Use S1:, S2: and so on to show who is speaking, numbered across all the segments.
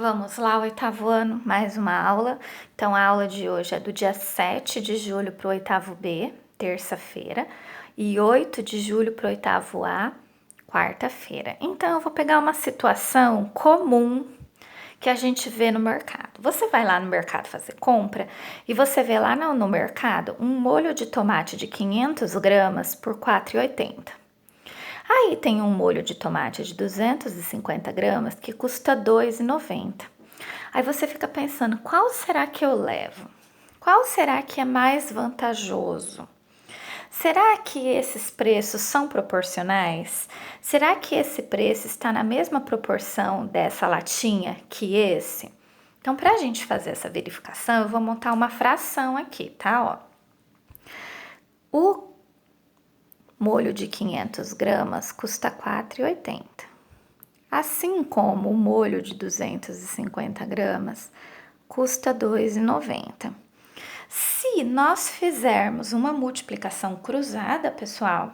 S1: Vamos lá, oitavo ano, mais uma aula. Então, a aula de hoje é do dia 7 de julho para o oitavo B, terça-feira, e 8 de julho para o oitavo A, quarta-feira. Então, eu vou pegar uma situação comum que a gente vê no mercado. Você vai lá no mercado fazer compra e você vê lá no mercado um molho de tomate de 500 gramas por R$ 4,80. Aí tem um molho de tomate de 250 gramas que custa R$ 2,90. Aí você fica pensando, qual será que eu levo? Qual será que é mais vantajoso? Será que esses preços são proporcionais? Será que esse preço está na mesma proporção dessa latinha que esse? Então, para a gente fazer essa verificação, eu vou montar uma fração aqui, tá? O molho de 500 gramas custa R$ 4,80. Assim como o molho de 250 gramas custa R$ 2,90. Se nós fizermos uma multiplicação cruzada, pessoal,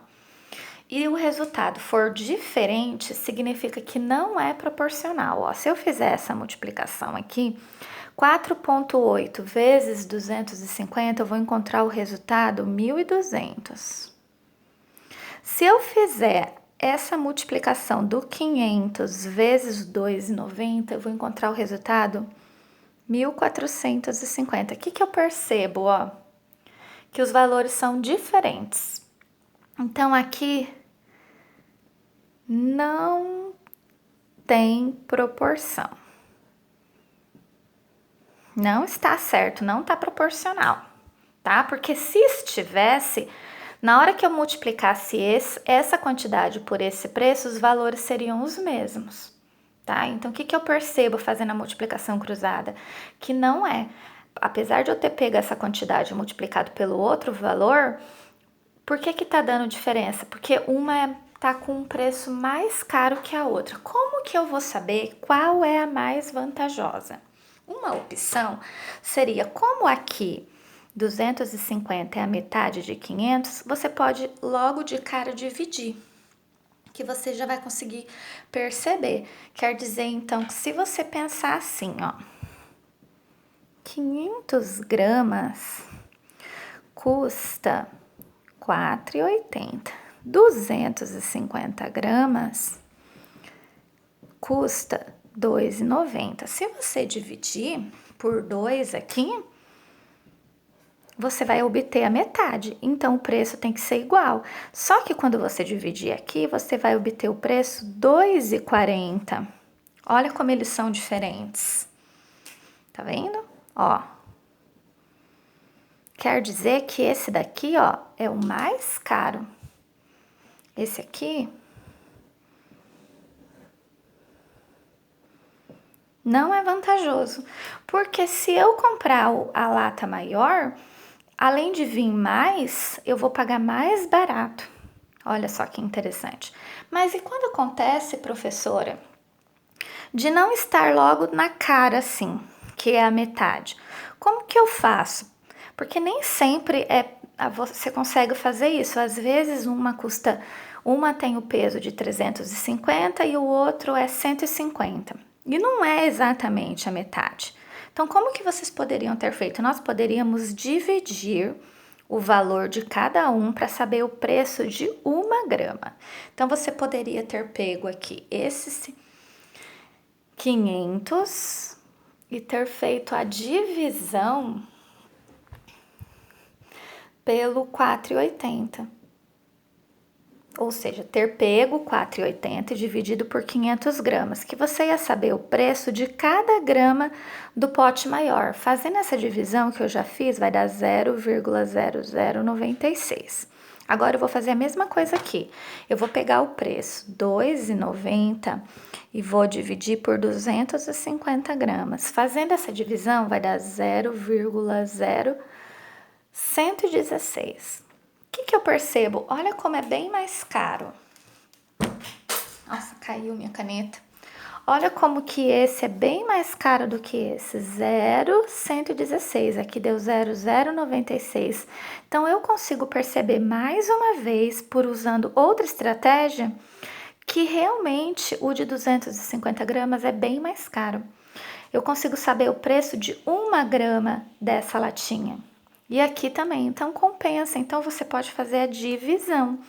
S1: e o resultado for diferente, significa que não é proporcional. Ó, se eu fizer essa multiplicação aqui, 4,8 vezes 250, eu vou encontrar o resultado 1.200. Se eu fizer essa multiplicação do 500 vezes 2,90, eu vou encontrar o resultado 1.450. O que eu percebo, ó? Que os valores são diferentes. Então, aqui não tem proporção. Não está certo, não está proporcional, tá? Porque se estivesse, na hora que eu multiplicasse essa quantidade por esse preço, os valores seriam os mesmos, tá? Então, o que eu percebo fazendo a multiplicação cruzada? Que não é. Apesar de eu ter pego essa quantidade e multiplicado pelo outro valor, por que tá dando diferença? Porque uma tá com um preço mais caro que a outra. Como que eu vou saber qual é a mais vantajosa? Uma opção seria, como aqui 250 é a metade de 500, você pode logo de cara dividir, que você já vai conseguir perceber. Quer dizer, então, que se você pensar assim, ó, 500 gramas custa R$ 4,80. 250 gramas custa R$ 2,90. Se você dividir por 2 aqui, você vai obter a metade, então o preço tem que ser igual. Só que quando você dividir aqui, você vai obter o preço R$ 2,40. Olha como eles são diferentes. Tá vendo? Ó. Quer dizer que esse daqui, ó, é o mais caro. Esse aqui não é vantajoso, porque se eu comprar a lata maior, além de vir mais, eu vou pagar mais barato. Olha só que interessante. Mas e quando acontece, professora, de não estar logo na cara assim, que é a metade? Como que eu faço? Porque nem sempre você consegue fazer isso. Às vezes uma tem o peso de 350 e o outro é 150. E não é exatamente a metade. Então, como que vocês poderiam ter feito? Nós poderíamos dividir o valor de cada um para saber o preço de 1 grama. Então, você poderia ter pego aqui esses 500 e ter feito a divisão pelo 4,80. Ou seja, ter pego 4,80 e dividido por 500 gramas, que você ia saber o preço de cada grama do pote maior. Fazendo essa divisão que eu já fiz, vai dar 0,0096. Agora eu vou fazer a mesma coisa aqui. Eu vou pegar o preço, R$ 2,90, e vou dividir por 250 gramas. Fazendo essa divisão, vai dar 0,0116. O que eu percebo? Olha como é bem mais caro. Nossa, caiu minha caneta. Olha como que esse é bem mais caro do que esse. 0,116. Aqui deu 0,096. Então, eu consigo perceber mais uma vez, por usando outra estratégia, que realmente o de 250 gramas é bem mais caro. Eu consigo saber o preço de 1 grama dessa latinha. E aqui também, então compensa. Então você pode fazer a divisão.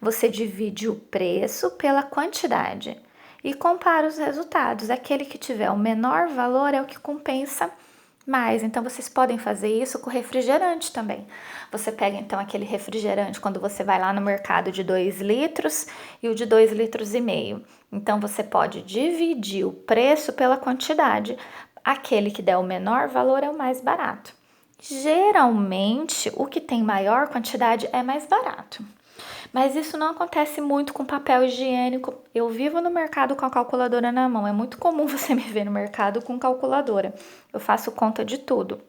S1: Você divide o preço pela quantidade e compara os resultados. Aquele que tiver o menor valor é o que compensa mais. Então vocês podem fazer isso com refrigerante também. Você pega então aquele refrigerante quando você vai lá no mercado de 2 litros e o de 2,5 litros. Então você pode dividir o preço pela quantidade. Aquele que der o menor valor é o mais barato. Geralmente, o que tem maior quantidade é mais barato. Mas isso não acontece muito com papel higiênico. Eu vivo no mercado com a calculadora na mão. É muito comum você me ver no mercado com calculadora. Eu faço conta de tudo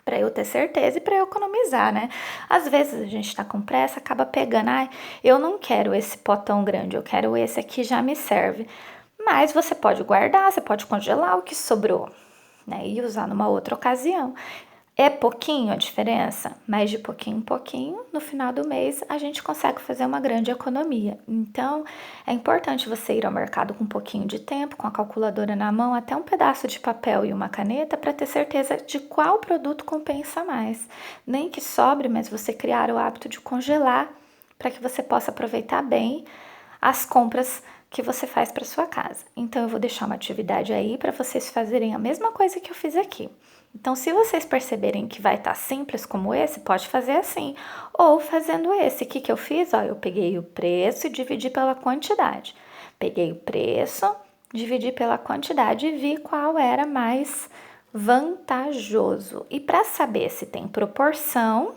S1: para eu ter certeza e para eu economizar, né? Às vezes a gente tá com pressa, acaba pegando, eu não quero esse potão grande, eu quero esse aqui, já me serve. Mas você pode guardar, você pode congelar o que sobrou, né? E usar numa outra ocasião. É pouquinho a diferença, mas de pouquinho em pouquinho, no final do mês, a gente consegue fazer uma grande economia. Então, é importante você ir ao mercado com um pouquinho de tempo, com a calculadora na mão, até um pedaço de papel e uma caneta, para ter certeza de qual produto compensa mais. Nem que sobre, mas você criar o hábito de congelar, para que você possa aproveitar bem as compras que você faz para sua casa. Então, eu vou deixar uma atividade aí para vocês fazerem a mesma coisa que eu fiz aqui. Então, se vocês perceberem que vai estar simples como esse, pode fazer assim. Ou fazendo esse. O que eu fiz? Ó, eu peguei o preço e dividi pela quantidade. Peguei o preço, dividi pela quantidade e vi qual era mais vantajoso. E para saber se tem proporção,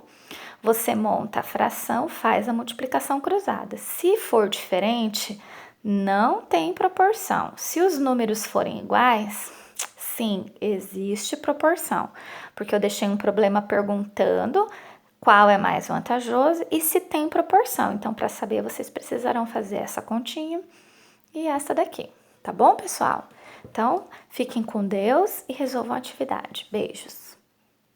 S1: você monta a fração, faz a multiplicação cruzada. Se for diferente, não tem proporção. Se os números forem iguais, sim, existe proporção, porque eu deixei um problema perguntando qual é mais vantajoso e se tem proporção. Então, para saber, vocês precisarão fazer essa continha e essa daqui, tá bom, pessoal? Então, fiquem com Deus e resolvam a atividade. Beijos!